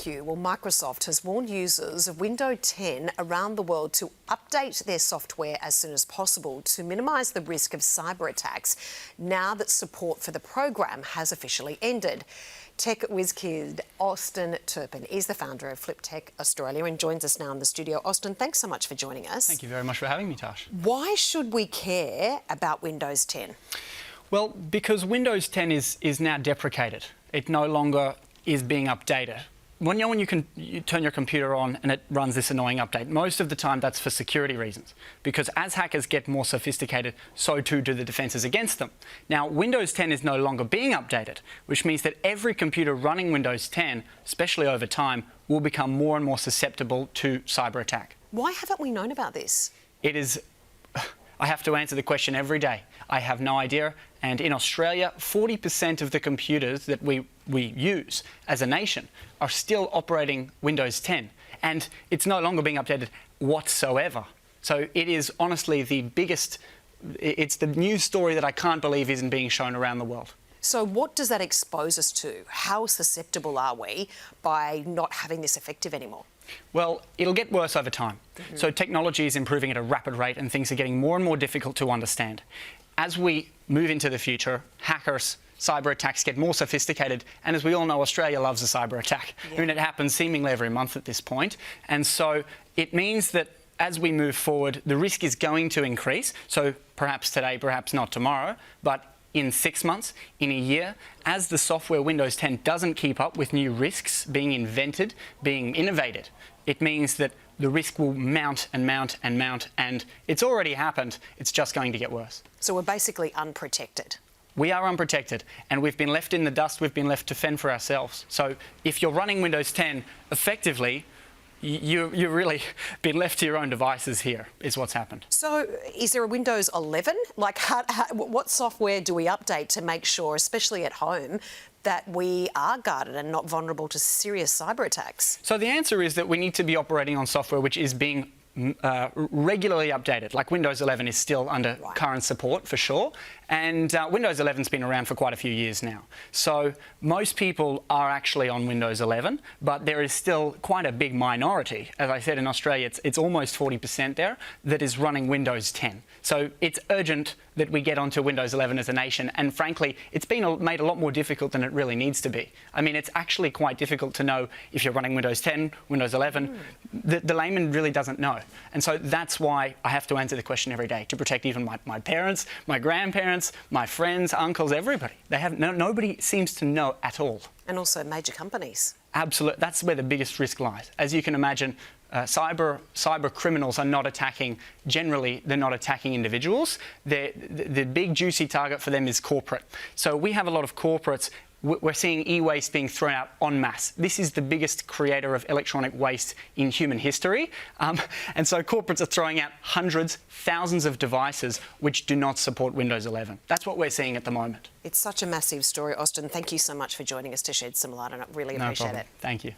you. Well, Microsoft has warned users of Windows 10 around the world to update their software as soon as possible to minimise the risk of cyber attacks now that support for the program has officially ended. Tech whiz kid Austin Turpin is the founder of Fliptech Australia and joins us now in the studio. Austin, thanks so much for joining us. Thank you very much for having me, Tash. Why should we care about Windows 10? Well, because Windows 10 is now deprecated. It no longer is being updated. When you turn your computer on and it runs this annoying update, most of the time that's for security reasons, because as hackers get more sophisticated, so too do the defences against them. Now, Windows 10 is no longer being updated, which means that every computer running Windows 10, especially over time, will become more and more susceptible to cyber attack. Why haven't we known about this? I have to answer the question every day. I have no idea. And in Australia, 40% of the computers that we use as a nation are still operating Windows 10. And it's no longer being updated whatsoever. So it is honestly it's the news story that I can't believe isn't being shown around the world. So what does that expose us to? How susceptible are we by not having this effective anymore? Well, it'll get worse over time. So technology is improving at a rapid rate and things are getting more and more difficult to understand. As we move into the future, hackers, cyber attacks get more sophisticated, and as we all know, Australia loves a cyber attack. Yeah. I mean, it happens seemingly every month at this point. And so it means that as we move forward, the risk is going to increase. So perhaps today, perhaps not tomorrow, but in 6 months, in a year, as the software Windows 10 doesn't keep up with new risks being invented, being innovated, it means that the risk will mount and mount and mount, and it's already happened. It's just going to get worse. So we're basically unprotected. We are unprotected, and we've been left in the dust. We've been left to fend for ourselves. So if you're running Windows 10 effectively, you've really been left to your own devices here, is what's happened. So is there a Windows 11? Like, what software do we update to make sure, especially at home, that we are guarded and not vulnerable to serious cyber attacks? So the answer is that we need to be operating on software which is being regularly updated. Like Windows 11 is still under current support for sure, and Windows 11's been around for quite a few years now. So most people are actually on Windows 11, but there is still quite a big minority. As I said, in Australia, it's almost 40% there that is running Windows 10. So it's urgent that we get onto Windows 11 as a nation, and frankly, it's been made a lot more difficult than it really needs to be. I mean, it's actually quite difficult to know if you're running Windows 10, Windows 11. The layman really doesn't know. And so that's why I have to answer the question every day, to protect even my parents, my grandparents, my friends, uncles, everybody. Nobody seems to know at all. And also major companies. Absolutely. That's where the biggest risk lies. As you can imagine, cyber criminals are not attacking, generally, they're not attacking individuals. The big juicy target for them is corporate. So we have a lot of corporates. We're seeing e-waste being thrown out en masse. This is the biggest creator of electronic waste in human history. And so corporates are throwing out hundreds, thousands of devices which do not support Windows 11. That's what we're seeing at the moment. It's such a massive story, Austin. Thank you so much for joining us to shed some light on it. Really appreciate it. Thank you.